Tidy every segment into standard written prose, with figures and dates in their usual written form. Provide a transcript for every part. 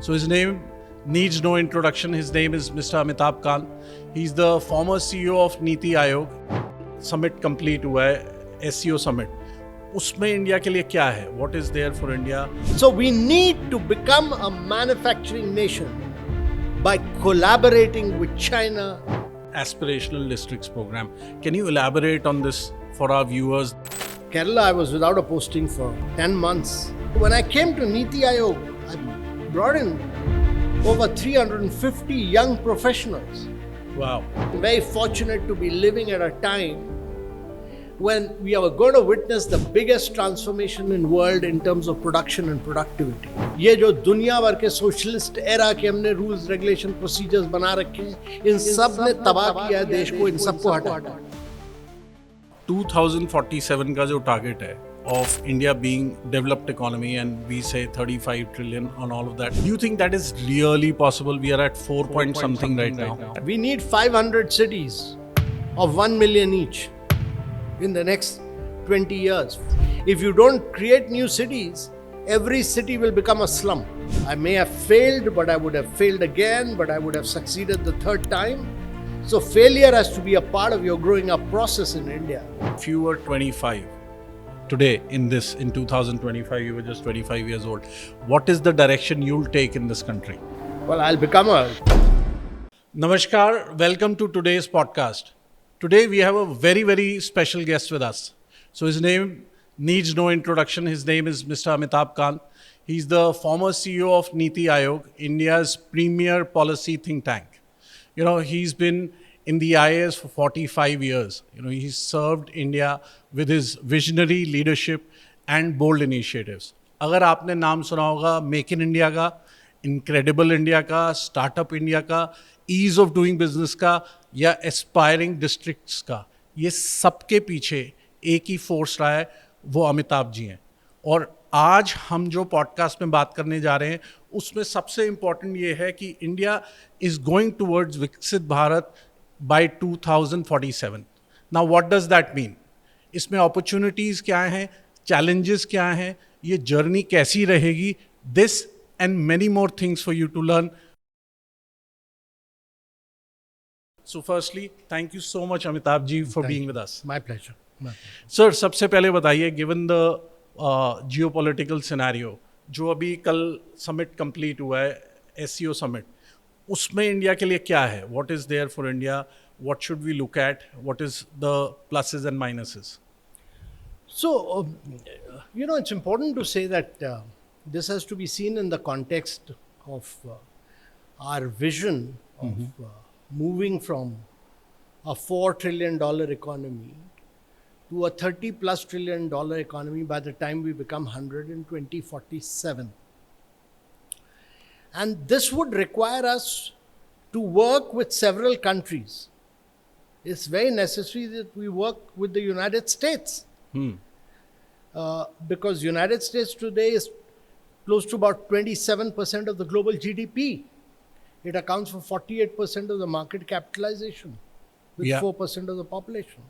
So his name needs no introduction. His name is Mr. Amitabh Kant. He's the former CEO of NITI Aayog. Summit complete हुआ है, SCO Summit. उसमें India के लिए क्या है? What is there for India? So we need to become a manufacturing nation by collaborating with China. Aspirational districts program. Can you elaborate on this for our viewers? Kerala, I was without a posting for 10 months. When I came to NITI Aayog, I brought in over 350 young professionals. Wow. I'm very fortunate to be living at a time when we are going to witness the biggest transformation in world in terms of production and productivity. ये जो दुनिया भर के socialist era के हमने rules regulation procedures बना रखे हैं, इन सब ने तबाह किया है देश को, इन सबको हटाना। 2047 का जो टारगेट है of India being developed economy and we say 35 trillion on all of that. Do you think that is really possible? We are at 4 point something right now. We need 500 cities of 1 million each in the next 20 years. If you don't create new cities, every city will become a slum. I may have failed, but I would have failed again, but I would have succeeded the third time. So failure has to be a part of your growing up process in India. If you were 25 today in 2025, you were just 25 years old, what is the direction you'll take in this country? Well, I'll become a... Namaskar, welcome to today's podcast. Today we have a very, very special guest with us. So his name needs no introduction. His name is Mr. Amitabh Kant. He's the former CEO of NITI Aayog, India's premier policy think tank. You know, he's been in the IAS for 45 years. You know, he's served India with his visionary leadership and bold initiatives. अगर आपने नाम सुना होगा make in India का, incredible India का, startup India का, ease of doing business का या एस्पायरिंग डिस्ट्रिक्ट्स का, ये सबके पीछे एक ही फोर्स रहा है, वो अमिताभ जी हैं. और आज हम जो पॉडकास्ट में बात करने जा रहे हैं उसमें सबसे इम्पॉर्टेंट ये है कि India is going towards Viksit Bharat by 2047. Now what does that mean? इसमें अपॉर्चुनिटीज़ क्या हैं, चैलेंजेस क्या हैं, ये जर्नी कैसी रहेगी, this and many more things for you to learn. So firstly, thank you so much Amitabh ji for being with us. My pleasure. Sir, सबसे पहले बताइए, given the geopolitical scenario, जो अभी कल summit complete हुआ है, SCO summit, उसमें India के लिए क्या है? What is there for India? What should we look at? What is the pluses and minuses? So, it's important to say that this has to be seen in the context of our vision of moving from a $4 trillion economy to a $30+ trillion economy by the time we become 100 in 2047. And this would require us to work with several countries. It's very necessary that we work with the United States. Because United States today is close to about 27% of the global GDP. It accounts for 48% of the market capitalization with 4% of the population.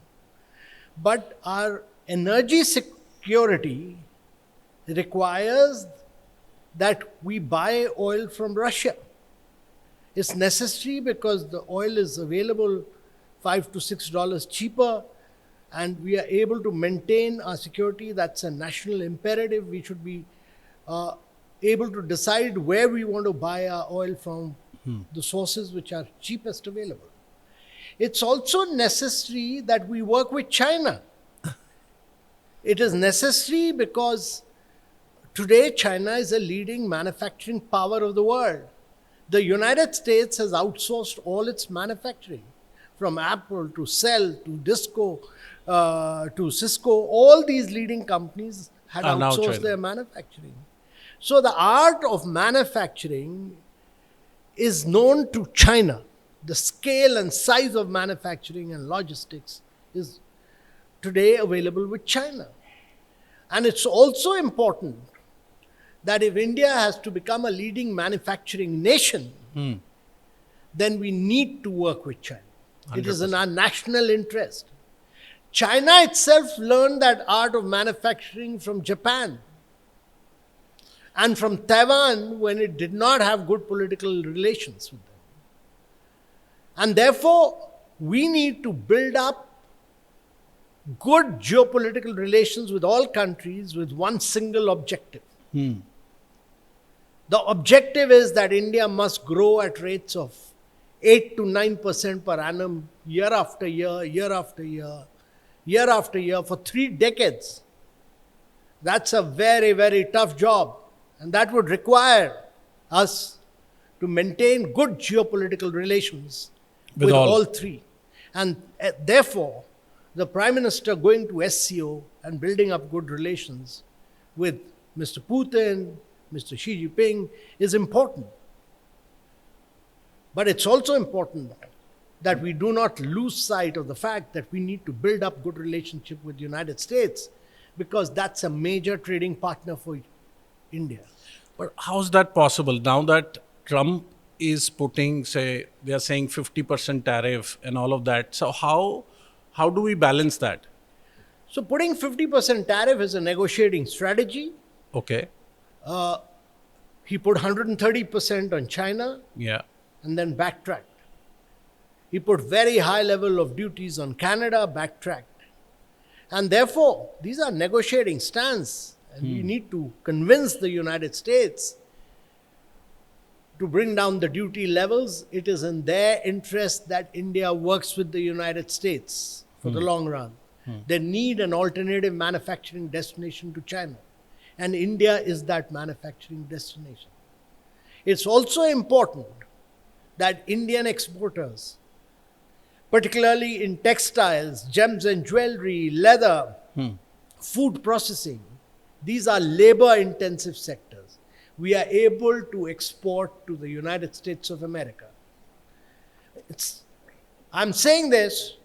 But our energy security requires that we buy oil from Russia. It's necessary because the oil is available $5 to $6 cheaper, and we are able to maintain our security. That's a national imperative. We should be able to decide where we want to buy our oil from, the sources which are cheapest available. It's also necessary that we work with China. It is necessary because today China is a leading manufacturing power of the world. The United States has outsourced all its manufacturing, from Apple to Cell to Disco to Cisco. All these leading companies had outsourced their manufacturing. So the art of manufacturing is known to China. The scale and size of manufacturing and logistics is today available with China. And it's also important that if India has to become a leading manufacturing nation, then we need to work with China. 100%. It is in our national interest. China itself learned that art of manufacturing from Japan. and from Taiwan when it did not have good political relations with them. And therefore, we need to build up good geopolitical relations with all countries with one single objective. The objective is that India must grow at rates of 8 to 9% per annum, year after year, year after year, year after year, for 3 decades. That's a very, very tough job. And that would require us to maintain good geopolitical relations with all 3. And therefore, the Prime Minister going to SCO and building up good relations with Mr. Putin, Mr. Xi Jinping is important. But it's also important that we do not lose sight of the fact that we need to build up good relationship with the United States, because that's a major trading partner for India. But how is that possible now that Trump is putting, say, they are saying 50% tariff and all of that? So how do we balance that? So putting 50% tariff is a negotiating strategy. Okay. He put 130% on China. Yeah. And then backtracked. He put very high level of duties on Canada, backtracked. And therefore, these are negotiating stance. And we need to convince the United States to bring down the duty levels. It is in their interest that India works with the United States for the long run. They need an alternative manufacturing destination to China. And India is that manufacturing destination. It's also important that Indian exporters, particularly in textiles, gems and jewelry, leather, food processing, these are labor-intensive sectors. We are able to export to the United States of America. I'm saying this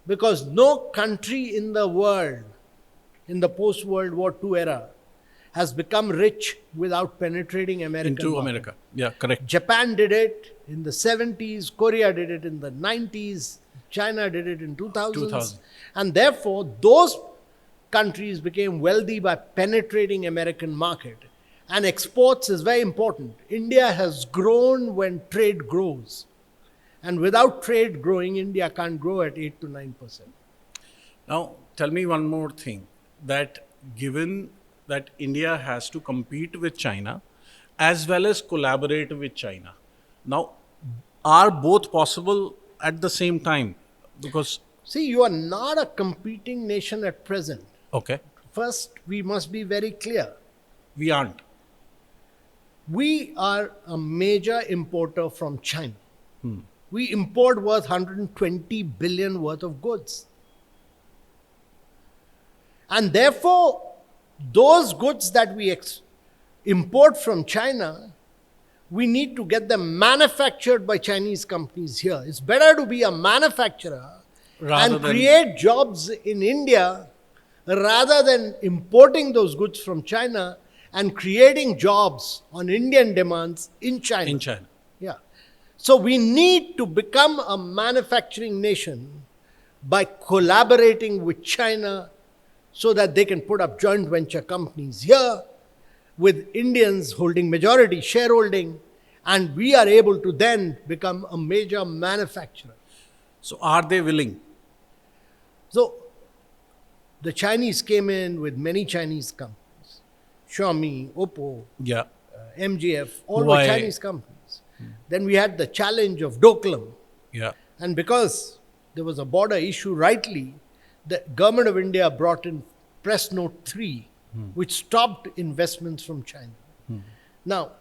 because no country in the world, in the post-World War II era, has become rich without penetrating American Into market. America. Yeah, correct. Japan did it in the 70s, Korea did it in the 90s, China did it in 2000s. And therefore, those countries became wealthy by penetrating American market. And exports is very important. India has grown when trade grows. And without trade growing, India can't grow at 8 to 9%. Now, tell me one more thing, that given that India has to compete with China as well as collaborate with China. Now, are both possible at the same time? Because... See, you are not a competing nation at present. Okay. First, we must be very clear. We aren't. We are a major importer from China. We import worth 120 billion worth of goods. And therefore, those goods that we import from China, we need to get them manufactured by Chinese companies here. It's better to be a manufacturer and create jobs in India rather than importing those goods from China and creating jobs on Indian demands in China. In China. Yeah. So we need to become a manufacturing nation by collaborating with China so that they can put up joint venture companies here with Indians holding majority shareholding, and we are able to then become a major manufacturer. So are they willing? So the Chinese came in with many Chinese companies. Xiaomi, Oppo, MGF, all were Chinese companies. Then we had the challenge of Doklam. Yeah. And because there was a border issue rightly, the government of India brought in Press Note 3, which stopped investments from China. Now,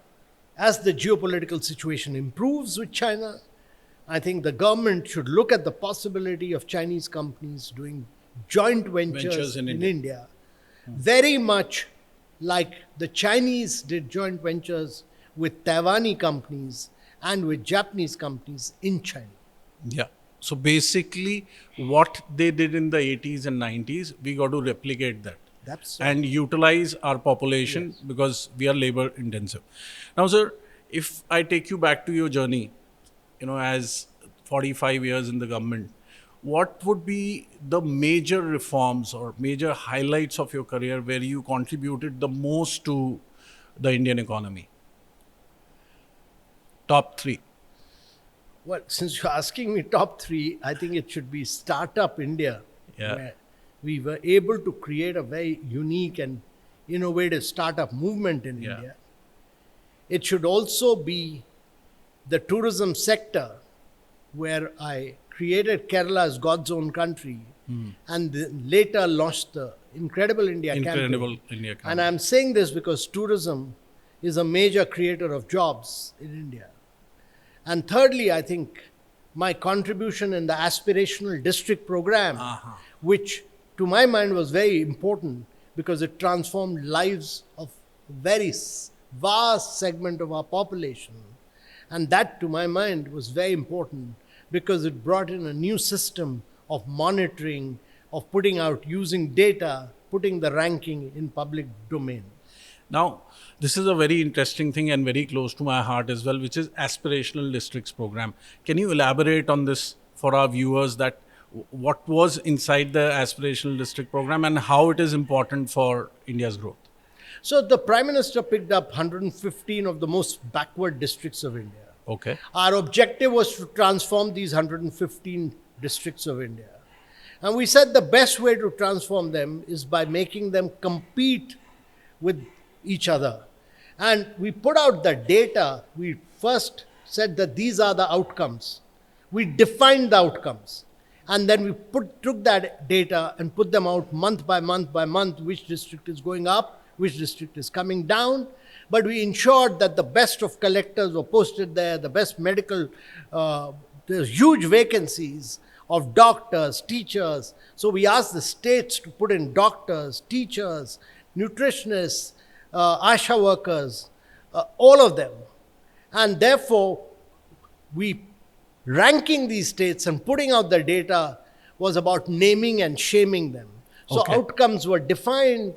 as the geopolitical situation improves with China, I think the government should look at the possibility of Chinese companies doing joint ventures in India. Very much like the Chinese did joint ventures with Taiwanese companies and with Japanese companies in China. Yeah. So basically, what they did in the 80s and 90s, we got to replicate that. And utilize our population because we are labor intensive. Now, sir, if I take you back to your journey, as 45 years in the government, what would be the major reforms or major highlights of your career where you contributed the most to the Indian economy? Top three. Well, since you're asking me top three, I think it should be Startup India, Yeah. where we were able to create a very unique and innovative startup movement in Yeah. India. It should also be the tourism sector, where I created Kerala as God's own country and then later launched the Incredible India Incredible campaign. India campaign. And I'm saying this because tourism is a major creator of jobs in India. And thirdly, I think my contribution in the Aspirational District program, which to my mind was very important because it transformed lives of a very vast segment of our population. And that, to my mind, was very important because it brought in a new system of monitoring, of putting out, using data, putting the ranking in public domain. Now, this is a very interesting thing and very close to my heart as well, which is Aspirational Districts program. Can you elaborate on this for our viewers, that what was inside the Aspirational District program and how it is important for India's growth? So the Prime Minister picked up 115 of the most backward districts of India. Okay. Our objective was to transform these 115 districts of India. And we said the best way to transform them is by making them compete with each other. And we put out the data. We first said that these are the outcomes. We defined the outcomes. And then we took that data and put them out month by month, which district is going up, which district is coming down. But we ensured that the best of collectors were posted there, the best medical, there's huge vacancies of doctors, teachers. So we asked the states to put in doctors, teachers, nutritionists, ASHA workers, all of them. And therefore, we ranking these states and putting out the data was about naming and shaming them. So outcomes were defined.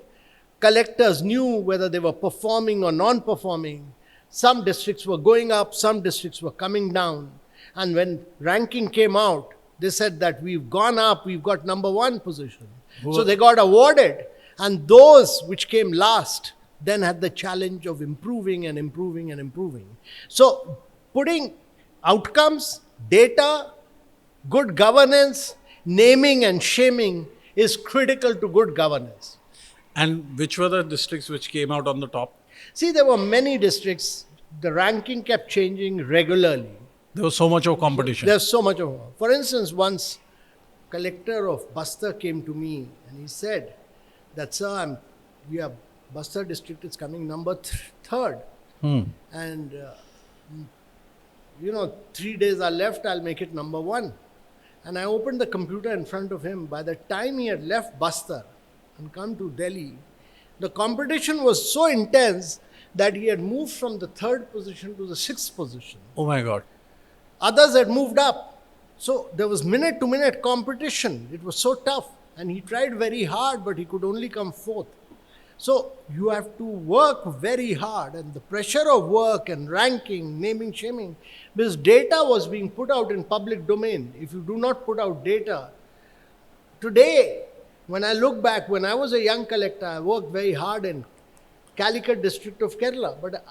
Collectors knew whether they were performing or non-performing. Some districts were going up, some districts were coming down. And when ranking came out, they said that we've gone up, we've got number one position. So they got awarded. And those which came last then had the challenge of improving and improving and improving. So putting outcomes, data, good governance, naming and shaming is critical to good governance. And which were the districts which came out on the top? See, there were many districts. The ranking kept changing regularly. There was so much of competition. There's so much of. For instance, once collector of Bastar came to me and he said that, sir, we are Bastar district is coming number third. And, 3 days are left, I'll make it number one. And I opened the computer in front of him. By the time he had left Bastar and come to Delhi, the competition was so intense that he had moved from the third position to the sixth position. Oh my God. Others had moved up. So there was minute-to-minute competition. It was so tough. And he tried very hard, but he could only come fourth. So you have to work very hard. And the pressure of work and ranking, naming, shaming, because data was being put out in public domain. If you do not put out data, today, when I look back, when I was a young collector, I worked very hard in Calicut district of Kerala. But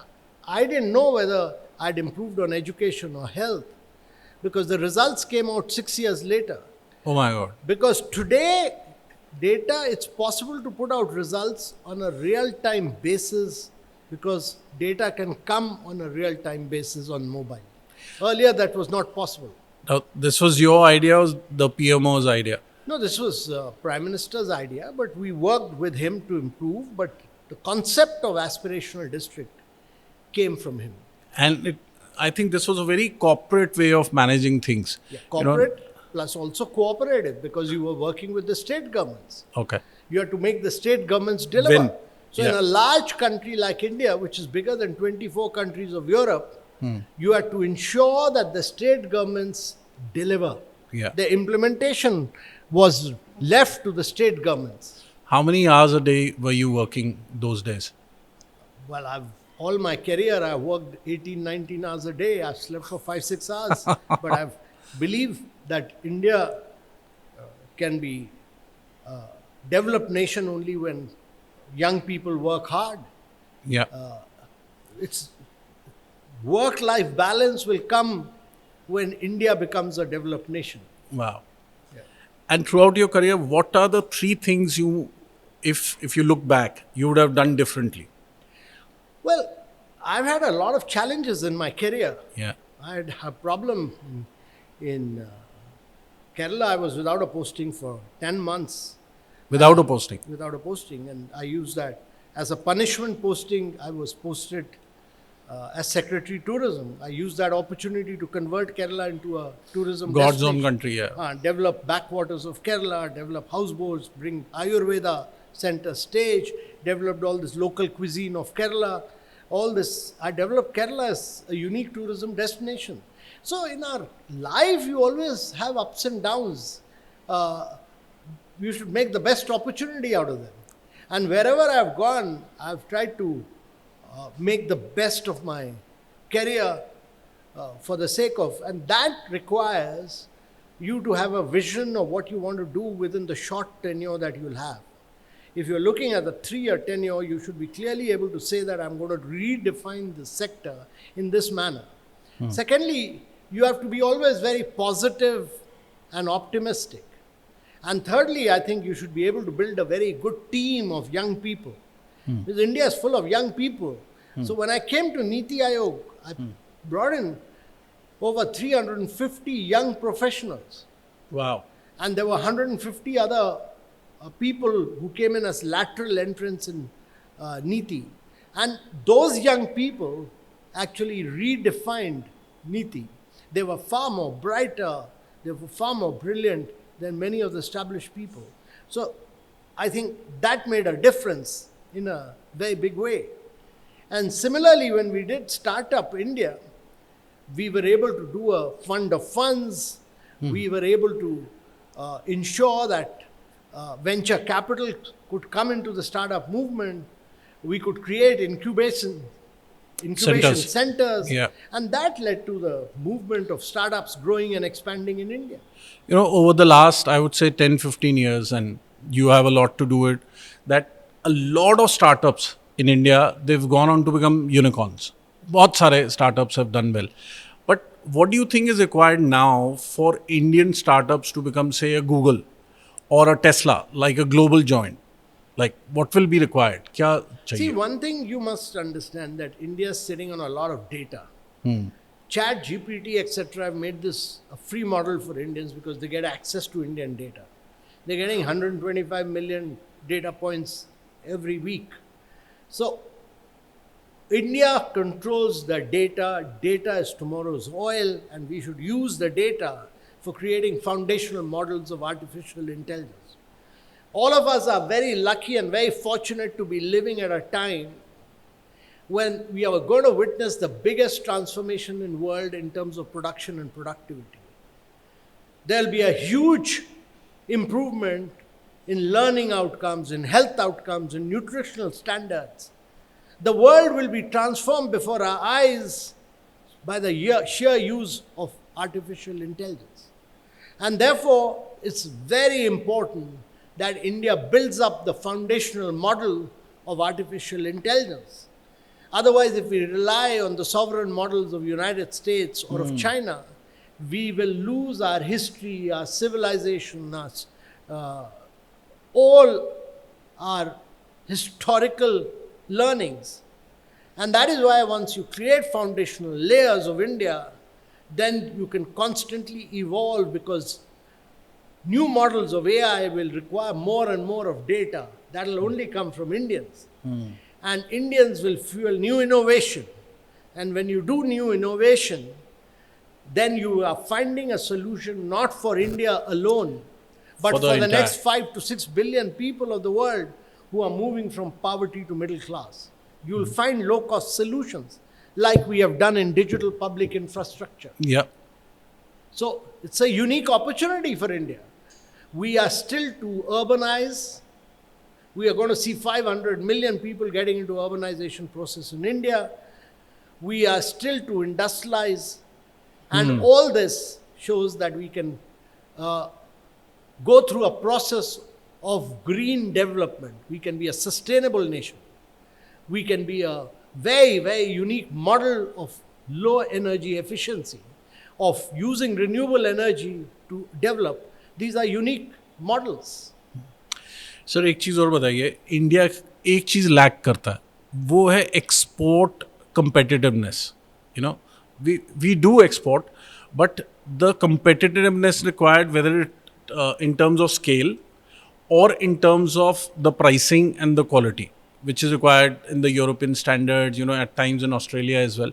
I didn't know whether I'd improved on education or health, because the results came out 6 years later. Oh my God. Because today, data, it's possible to put out results on a real-time basis, because data can come on a real-time basis on mobile. Earlier, that was not possible. Now, this was your idea or the PMO's idea? No, this was Prime Minister's idea, but we worked with him to improve. But the concept of aspirational district came from him. And I think this was a very corporate way of managing things. Yeah, corporate plus also cooperative, because you were working with the state governments. Okay. You have to make the state governments deliver. Win. So in a large country like India, which is bigger than 24 countries of Europe, you have to ensure that the state governments deliver. Yeah. The implementation was left to the state governments. How many hours a day were you working those days? Well, all my career, I worked 18, 19 hours a day. I've slept for 5-6 hours. But I believe that India can be a developed nation only when young people work hard. Yeah. it's work-life balance will come when India becomes a developed nation. Wow. And throughout your career, what are the three things you, if you look back, you would have done differently? Well, I've had a lot of challenges in my career. Yeah. I had a problem in Kerala. I was without a posting for 10 months. Without a posting. Without a posting. And I used that as a punishment posting. I was posted as Secretary Tourism. I used that opportunity to convert Kerala into a tourism God's destination. own country, yeah. Develop backwaters of Kerala, develop houseboats, bring Ayurveda center stage, developed all this local cuisine of Kerala. All this, I developed Kerala as a unique tourism destination. So in our life, you always have ups and downs. You should make the best opportunity out of them. And wherever I've gone, I've tried to make the best of my career for the sake of, and that requires you to have a vision of what you want to do within the short tenure that you'll have. If you're looking at the 3-year tenure, you should be clearly able to say that I'm going to redefine the sector in this manner. Secondly, you have to be always very positive and optimistic. And thirdly, I think you should be able to build a very good team of young people. Because India is full of young people. So when I came to NITI Aayog, I brought in over 350 young professionals. Wow. And there were 150 other people who came in as lateral entrants in NITI. And those young people actually redefined NITI. They were far more brighter, they were far more brilliant than many of the established people. So I think that made a difference in a very big way. And similarly, when we did Startup India, we were able to do a fund of funds. We were able to ensure that venture capital could come into the startup movement. We could create incubation centers. Yeah. And that led to the movement of startups growing and expanding in India. You know, over the last, I would say 10, 15 years, and you have a lot to do with that, a lot of startups in India, they've gone on to become unicorns. Bahut sare startups have done well. But what do you think is required now for Indian startups to become, say, a Google or a Tesla, like a global giant? Like, what will be required? Kya chahiye? See, one thing you must understand that India is sitting on a lot of data. Chat, GPT, etc. have made this a free model for Indians because they get access to Indian data. They're getting 125 million data points every week. So, India controls the data. Data is tomorrow's oil, and we should use the data for creating foundational models of artificial intelligence. All of us are very lucky and very fortunate to be living at a time when we are going to witness the biggest transformation in the world in terms of production and productivity. There will be a huge improvement in learning outcomes, in health outcomes, in nutritional standards. The world will be transformed before our eyes by the sheer use of artificial intelligence. And therefore, it's very important that India builds up the foundational model of artificial intelligence. Otherwise, if we rely on the sovereign models of United States or of China, we will lose our history, our civilization, all our historical learnings. And that is why once you create foundational layers of India, then you can constantly evolve, because new models of AI will require more and more of data. That will only come from Indians. And Indians will fuel new innovation. And when you do new innovation, then you are finding a solution not for India alone, but for the next 5 to 6 billion people of the world who are moving from poverty to middle class. You will find low-cost solutions like we have done in digital public infrastructure. Yeah. So it's a unique opportunity for India. We are still to urbanize. We are going to see 500 million people getting into urbanization process in India. We are still to industrialize. And all this shows that we can go through a process of green development. We can be a sustainable nation. We can be a very unique model of low energy efficiency, of using renewable energy to develop. These are unique models. Sir एक चीज़ और बताइए, India एक चीज़ lack करता है, वो है export competitiveness. You know, we do export, but the competitiveness required, whether it in terms of scale or in terms of the pricing and the quality, which is required in the European standards, you know, at times in Australia as well.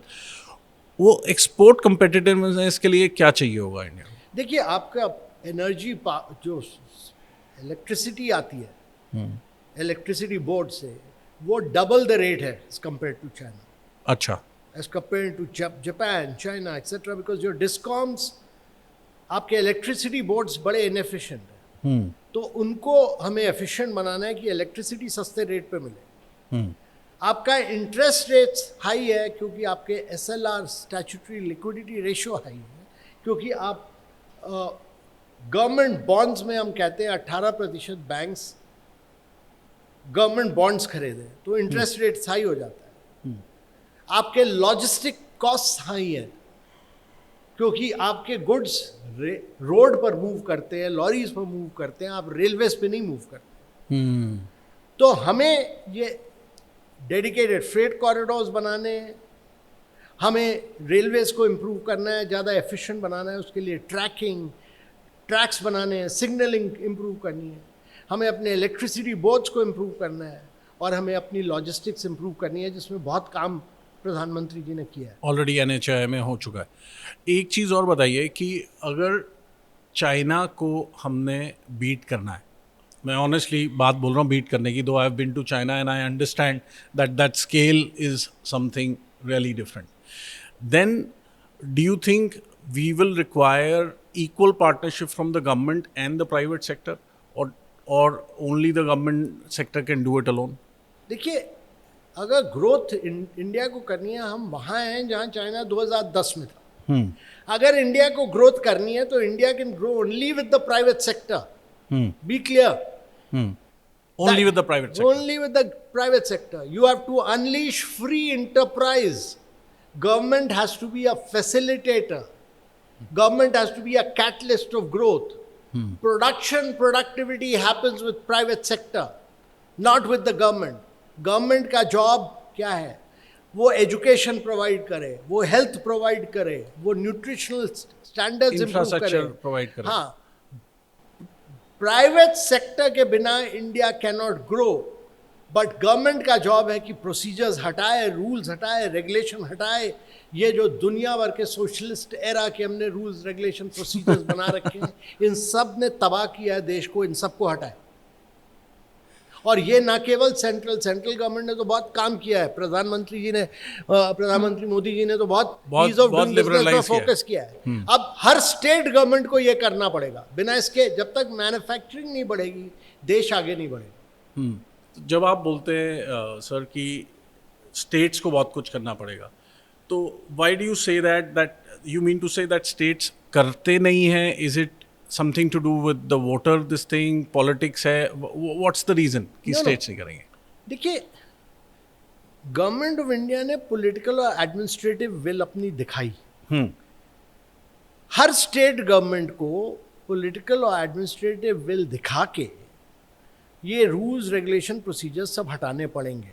वो export competitiveness के लिए क्या चाहिए होगा India को? देखिए, आपका energy जो इलेक्ट्रिसिटी आती है इलेक्ट्रिसिटी बोर्ड से, वो डबल द रेट है एज कम्पेयर टू चाइना. अच्छा. As compared to Japan, China etcetera, because your discoms, आपके इलेक्ट्रिसिटी बोर्ड्स बड़े इनएफिशिएंट हैं. तो उनको हमें एफिशिएंट बनाना है कि इलेक्ट्रिसिटी सस्ते रेट पे मिले. आपका इंटरेस्ट रेट्स हाई है क्योंकि आपके SLR statutory liquidity ratio high है, क्योंकि आप गवर्नमेंट बॉन्ड्स में हम कहते हैं 18% बैंक्स गवर्नमेंट बॉन्ड्स खरीदे तो इंटरेस्ट रेट्स हाई हो जाता है. आपके लॉजिस्टिक कॉस्ट हाई है क्योंकि आपके गुड्स रोड पर मूव करते हैं, लॉरीज पर मूव करते हैं, आप रेलवेज पे नहीं मूव करते. तो हमें ये डेडिकेटेड फ्रेट कॉरिडोर्स बनाने हैं, हमें रेलवेज को इम्प्रूव करना है, ज़्यादा एफिशिएंट बनाना है, उसके लिए ट्रैक्स बनाने हैं, सिग्नलिंग इम्प्रूव करनी है, हमें अपने इलेक्ट्रिसिटी बोर्ड्स को इम्प्रूव करना है, और हमें अपनी लॉजिस्टिक्स इम्प्रूव करनी है, जिसमें बहुत काम प्रधानमंत्री जी ने किया है. ऑलरेडी NHI में हो चुका है. एक चीज़ और बताइए कि अगर चाइना को हमने बीट करना है, मैं ऑनेस्टली बात बोल रहा हूँ बीट करने की, though I have been to China and I understand that scale is something really different, then do you think we will require equal partnership from the government and the private sector, or only the government sector can do it alone? देखिए, अगर growth India को करनी है, हम वहाँ हैं जहाँ China 2010 में था. अगर इंडिया को ग्रोथ करनी है तो India can grow only with the private sector. Be clear. Only with the private sector. Only with the private sector. You have to unleash free enterprise. Government has to be a facilitator. Government has to be a catalyst of growth. Productivity happens with private sector, not with the government. Government का job क्या है? वो education provide करे, वो health provide करे, वो nutritional standards improve करे, provide करे. हाँ, प्राइवेट सेक्टर के बिना India can not grow. But government का जॉब है कि प्रोसीजर्स हटाए, रूल्स हटाए, रेगुलेशन हटाए. ये जो दुनिया भर के सोशलिस्ट एरा के हमने रूल्स, रेगुलेशन, प्रोसीजर्स बना रखे हैं, इन सब ने तबाह किया है देश को. इन सबको हटाए. और ये ना केवल सेंट्रल गवर्नमेंट ने तो बहुत काम किया है, प्रधानमंत्री मोदी जी ने तो बहुत ईज ऑफ डूइंग बिजनेस पर फोकस किया है. अब हर स्टेट गवर्नमेंट को ये करना पड़ेगा. बिना इसके जब तक मैन्युफैक्चरिंग नहीं बढ़ेगी, देश आगे नहीं बढ़ेगा. जब आप बोलते हैं सर कि स्टेट्स को बहुत कुछ करना पड़ेगा, तो why do you say that you mean to say that states करते नहीं हैं? Is it something to do with the voter, this thing, politics है? व्हाट्स द रीजन कि स्टेट्स नहीं करेंगे? देखिए, गवर्नमेंट ऑफ इंडिया ने पॉलिटिकल और एडमिनिस्ट्रेटिव विल अपनी दिखाई. हर स्टेट गवर्नमेंट को पॉलिटिकल और एडमिनिस्ट्रेटिव विल दिखा के ये रूल्स, रेगुलेशन, प्रोसीजर्स सब हटाने पड़ेंगे,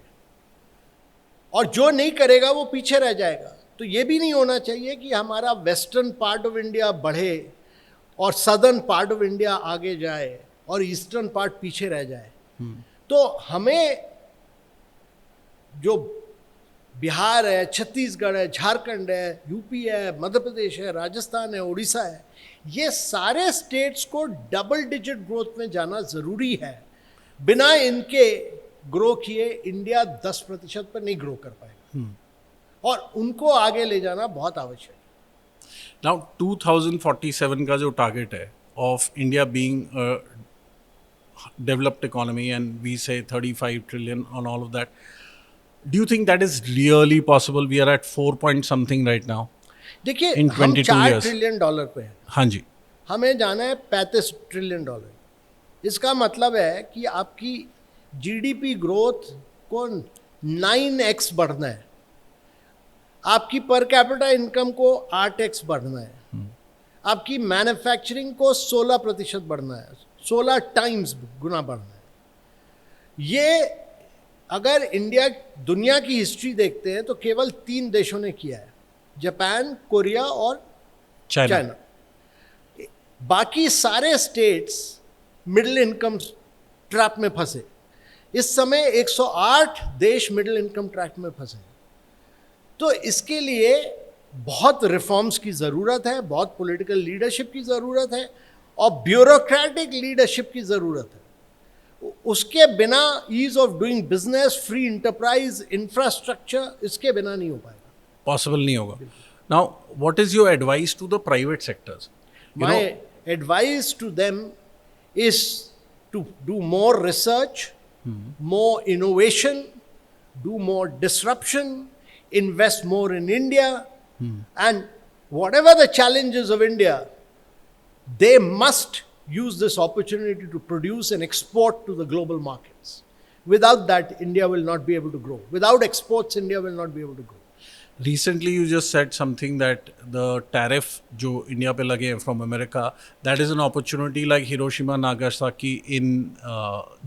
और जो नहीं करेगा वो पीछे रह जाएगा. तो ये भी नहीं होना चाहिए कि हमारा वेस्टर्न पार्ट ऑफ इंडिया बढ़े और सदर्न पार्ट ऑफ इंडिया आगे जाए और ईस्टर्न पार्ट पीछे रह जाए. तो हमें जो बिहार है, छत्तीसगढ़ है, झारखंड है, यूपी है, मध्य प्रदेश है, राजस्थान है, उड़ीसा है, ये सारे स्टेट्स को डबल डिजिट ग्रोथ में जाना ज़रूरी है. बिना इनके ग्रो किए इंडिया 10% पर नहीं ग्रो कर पाएगा, और उनको आगे ले जाना बहुत आवश्यक है. नाउ 2047 का जो टारगेट है of India being developed economy and we say 35 trillion on all of that, do you think that is really possible? We are at 4 point something right now. देखिए, हम $4 ट्रिलियन पे हैं. हाँ जी. हमें जाना है $35 ट्रिलियन. इसका मतलब है कि आपकी GDP ग्रोथ को 9x बढ़ना है. आपकी पर कैपिटा इनकम को 8x बढ़ना है, आपकी मैन्युफैक्चरिंग को 16% बढ़ना है, 16 टाइम्स गुना बढ़ना है. ये अगर इंडिया दुनिया की हिस्ट्री देखते हैं तो केवल 3 देशों ने किया है, जापान, कोरिया और चाइना. बाकी सारे स्टेट्स मिडिल इनकम ट्रैप में फंसे. इस समय 108 देश मिडिल इनकम ट्रैप में फंसे. तो इसके लिए बहुत रिफॉर्म्स की ज़रूरत है, बहुत पॉलिटिकल लीडरशिप की ज़रूरत है और ब्यूरोक्रेटिक लीडरशिप की ज़रूरत है. उसके बिना ease of doing business, free enterprise, infrastructure, इसके बिना नहीं हो पाएगा. पॉसिबल नहीं होगा. Now what is your advice to the private sectors? My advice to them is to do more research, more innovation, do more disruption, invest more in India, and whatever the challenges of India, they must use this opportunity to produce and export to the global markets. Without that, India will not be able to grow. Without exports, India will not be able to grow. Recently you just said something that the tariff जो India पे लगे हैं from America, that is an opportunity like Hiroshima, Nagasaki in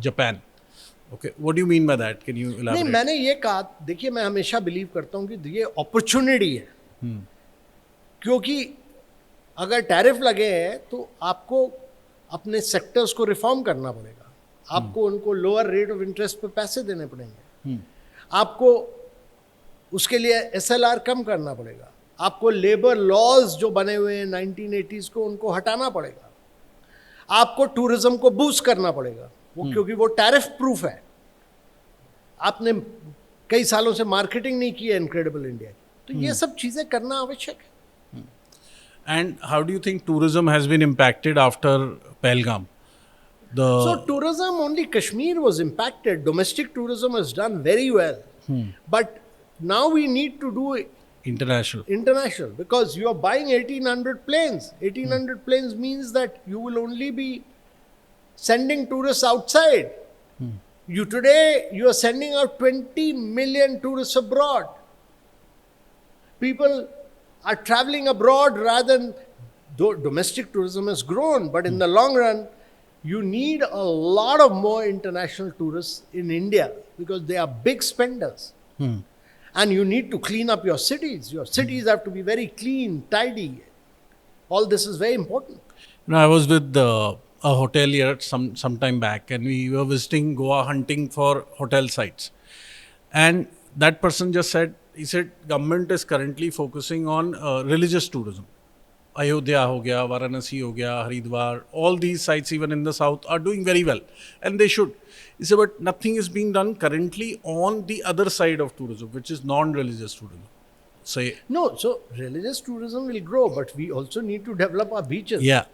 Japan. Okay, what do you mean by that? Can you elaborate? नहीं, मैंने ये कहा, देखिए मैं हमेशा बिलीव करता हूँ कि ये अपॉर्चुनिटी है. क्योंकि अगर टैरिफ लगे हैं तो आपको अपने सेक्टर्स को रिफॉर्म करना पड़ेगा, आपको उनको लोअर रेट ऑफ इंटरेस्ट पे पैसे देने पड़ेंगे, आपको उसके लिए SLR कम करना पड़ेगा, आपको लेबर लॉज जो बने हुए हैं 1980s को उनको हटाना पड़ेगा, आपको टूरिज्म को बूस्ट करना पड़ेगा, क्योंकि वो टैरिफ प्रूफ है. आपने कई सालों से मार्केटिंग नहीं की है इनक्रेडिबल इंडिया की, तो ये सब चीजें करना आवश्यक है. And how do you think tourism has been impacted after Pahalgam? So tourism, only Kashmir was impacted. Domestic tourism has done very well. But now we need to do international, because you are buying 1800 planes. 1800 planes means that you will only be sending tourists outside. You are sending out 20 million tourists abroad. People are traveling abroad rather than, though domestic tourism has grown, but in the long run, you need a lot of more international tourists in India because they are big spenders. And you need to clean up your cities. Your cities have to be very clean, tidy. All this is very important. You know, I was with a hotelier some time back, and we were visiting Goa, hunting for hotel sites. And that person just said, he said, government is currently focusing on religious tourism. Ayodhya ho gaya, Varanasi ho gaya, Haridwar, all these sites even in the south are doing very well, and they should. He said, but nothing is being done currently on the other side of tourism, which is non-religious tourism. No, so religious tourism will grow, but we also need to develop our beaches. Yeah.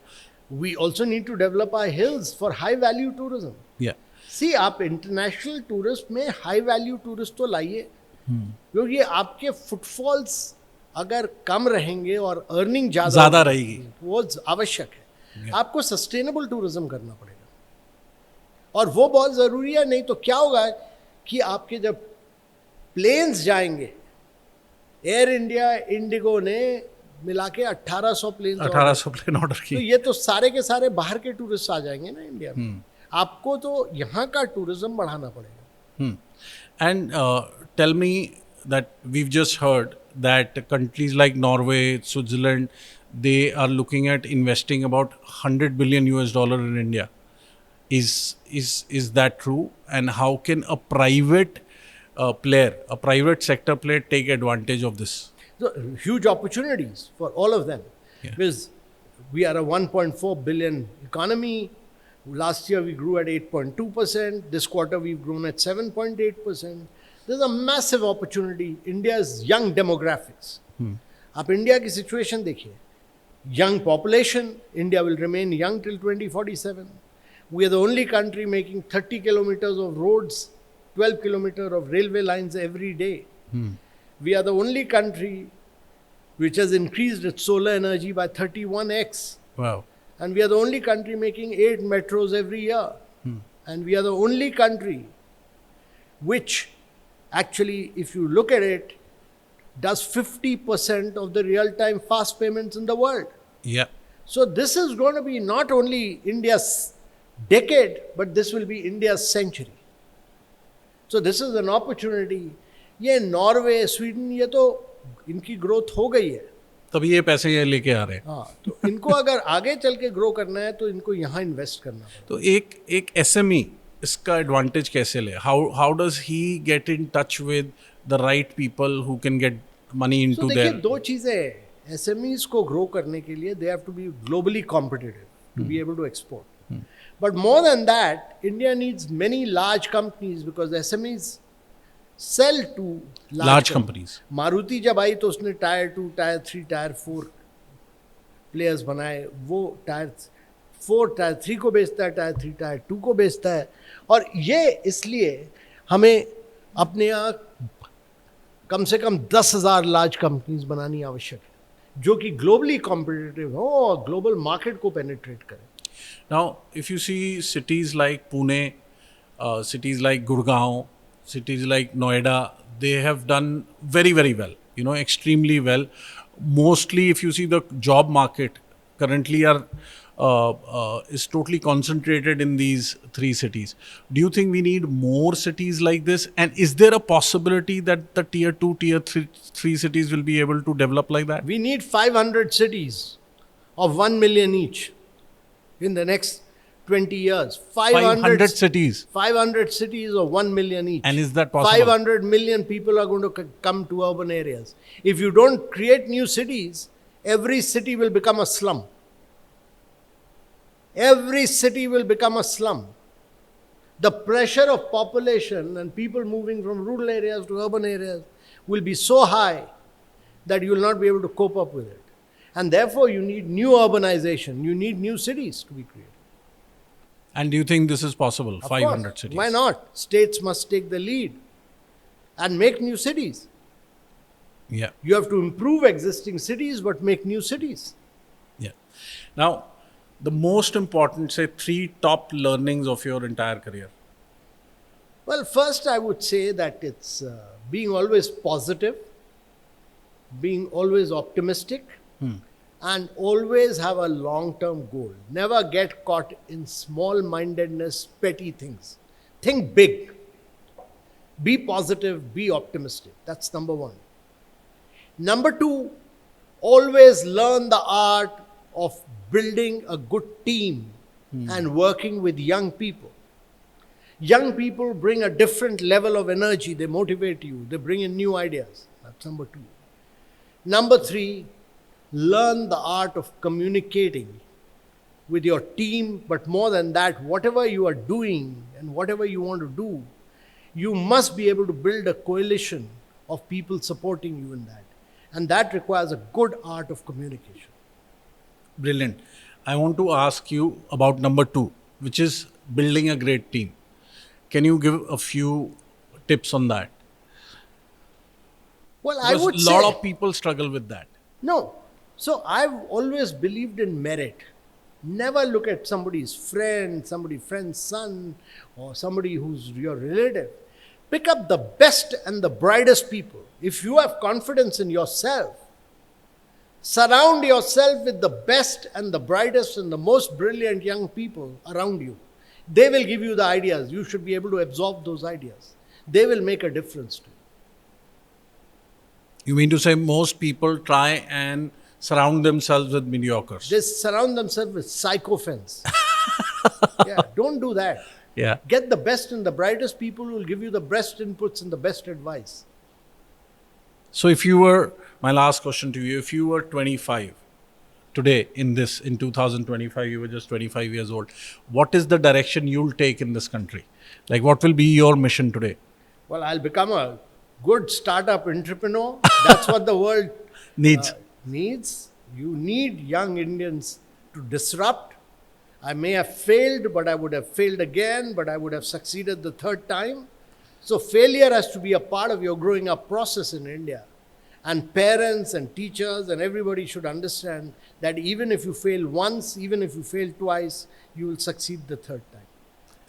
We also need to develop our hills for high-value tourism. Yeah. See, आप international tourist में high-value tourist तो लाइए, क्योंकि आपके footfalls अगर कम रहेंगे और earning ज़्यादा रहेगी, वो आवश्यक है. आपको सस्टेनेबल टूरिज्म करना पड़ेगा और वो बहुत ज़रूरी है. नहीं तो क्या होगा कि आपके जब प्लेन्स जाएंगे, एयर इंडिया, इंडिगो ने मिला के 1800 प्लेन ऑर्डर किए, तो ये तो सारे के सारे बाहर के टूरिस्ट आ जाएंगे ना इंडिया में. आपको तो यहाँ का टूरिज्म बढ़ाना पड़ेगा. And tell me that we've just heard that countries like Norway, Switzerland, they are looking at investing about $100 billion in India. Is that true? And how can a private a private sector player take advantage of this? So, huge opportunities for all of them. Yeah. Because we are a 1.4 billion economy. Last year we grew at 8.2%. This quarter we've grown at 7.8%. There's a massive opportunity. India's young demographics. आप India की situation देखिए. Young population, India will remain young till 2047. We are the only country making 30 kilometers of roads, 12 kilometers of railway lines every day. We are the only country which has increased its solar energy by 31x. Wow. And we are the only country making 8 metros every year. And we are the only country which actually, if you look at it, does 50% of the real-time fast payments in the world. Yeah. So this is going to be not only India's decade, but this will be India's century. So this is an opportunity. ये Norway, Sweden, ये तो इनकी growth हो गई है. तभी ये पैसे ये लेके आ रहे हैं. हाँ, तो इनको अगर आगे चल के ग्रो करना है तो इनको यहाँ इन्वेस्ट करना पड़ेगा. तो एक SME इसका एडवांटेज कैसे ले? How does he get in touch with the right people who can get money into their? देखिए, दो चीजें हैं. SMEs को ग्रो करने के लिए they have to be globally competitive to be able to export. But more than that, India needs many large companies because SMEs sell to large companies. Maruti जब आई तो उसने टायर 2, टायर 3, टायर 4 प्लेयर्स बनाए. वो tyre 4, tyre 3 को बेचता है, tyre 3, tyre 2 को बेचता है. और ये इसलिए हमें अपने यहाँ कम से कम 10,000 लार्ज कंपनीज बनानी आवश्यक है जो कि ग्लोबली कॉम्पिटिटिव हो और ग्लोबल मार्केट को पेनिट्रेट करें. Now, if you see cities like Pune, cities like Gurgaon, cities like Noida, they have done very, very well, extremely well. Mostly, if you see the job market currently is totally concentrated in these 3 cities. Do you think we need more cities like this? And is there a possibility that the tier 2, tier 3 cities will be able to develop like that? We need 500 cities of 1 million each in the next 20 years. 500 cities. 500 cities of 1 million each. And is that possible? 500 million people are going to come to urban areas. If you don't create new cities, every city will become a slum. Every city will become a slum. The pressure of population and people moving from rural areas to urban areas will be so high that you will not be able to cope up with it. And therefore, you need new urbanization. You need new cities to be created. And do you think this is possible? Of 500 course. cities? Why not? States must take the lead and make new cities. Yeah. You have to improve existing cities, but make new cities. Yeah. Now, the most important, say, 3 top learnings of your entire career. Well, first I would say that it's being always positive, being always optimistic, and always have a long-term goal. Never get caught in small-mindedness, petty things. Think big. Be positive, be optimistic. That's number 1. Number 2, always learn the art of building a good team and working with young people. Young people bring a different level of energy. They motivate you. They bring in new ideas. That's number 2. Number 3, learn the art of communicating with your team. But more than that, whatever you are doing and whatever you want to do, you must be able to build a coalition of people supporting you in that. And that requires a good art of communication. Brilliant. I want to ask you about number 2, which is building a great team. Can you give a few tips on that? Well, Because I would a lot of people struggle with that. No. So I've always believed in merit. Never look at somebody's friend, somebody's friend's son, or somebody who's your relative. Pick up the best and the brightest people. If you have confidence in yourself, surround yourself with the best and the brightest and the most brilliant young people around you. They will give you the ideas. You should be able to absorb those ideas. They will make a difference to you. You mean to say most people try and surround themselves with mediocres? They surround themselves with sycophants. Yeah, don't do that. Yeah. Get the best and the brightest people who will give you the best inputs and the best advice. So my last question to you, if you were 25 today in 2025, you were just 25 years old, what is the direction you'll take in this country? Like, what will be your mission today? Well, I'll become a good startup entrepreneur. That's what the world Needs. You need young Indians to disrupt. I may have failed, but I would have failed again, but I would have succeeded the 3rd time. So failure has to be a part of your growing up process in India. And parents and teachers and everybody should understand that even if you fail once, even if you fail twice, you will succeed the 3rd time.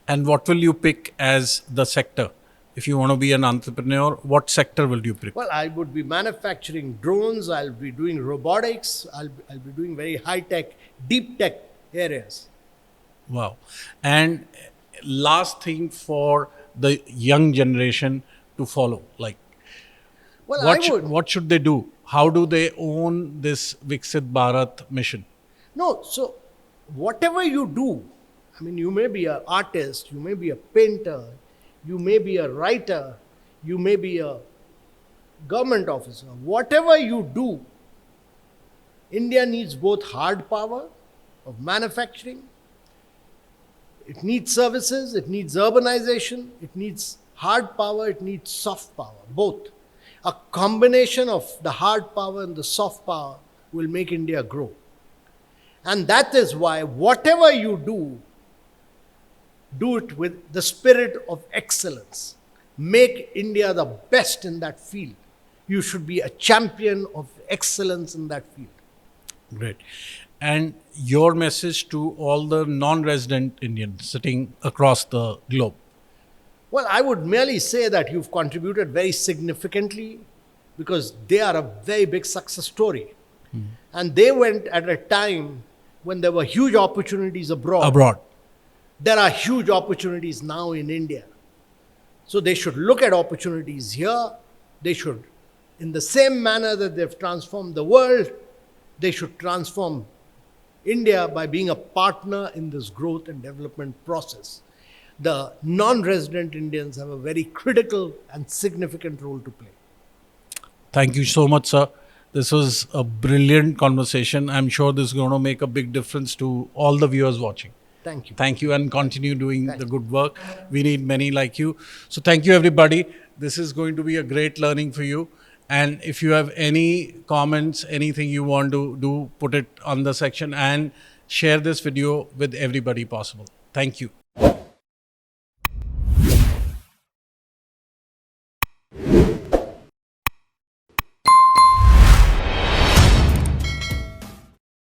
And what will you pick as the sector? if you want to be an entrepreneur, what sector will you pick? Well, I would be manufacturing drones, I'll be doing robotics, I'll be doing very high tech, deep tech areas. Wow. And last thing for the young generation to follow, like Well, what should they do? How do they own this Viksit Bharat mission? No, so whatever you do, I mean, you may be an artist, you may be a painter, you may be a writer, you may be a government officer. Whatever you do, India needs both hard power of manufacturing, it needs services, it needs urbanization, it needs hard power, it needs soft power, both. A combination of the hard power and the soft power will make India grow. And that is why whatever you do it with the spirit of excellence. Make India the best in that field. You should be a champion of excellence in that field. Great. And your message to all the non-resident Indians sitting across the globe? Well, I would merely say that you've contributed very significantly because they are a very big success story. And they went at a time when there were huge opportunities abroad. There are huge opportunities now in India. So they should look at opportunities here. They should, in the same manner that they've transformed the world, they should transform India by being a partner in this growth and development process. The non-resident Indians have a very critical and significant role to play. Thank you so much, sir. This was a brilliant conversation. I'm sure this is going to make a big difference to all the viewers watching. Thank you. Thank you, and continue doing the good work. We need many like you. So thank you, everybody. This is going to be a great learning for you. And if you have any comments, anything you want to do, put it on the section and share this video with everybody possible. Thank you.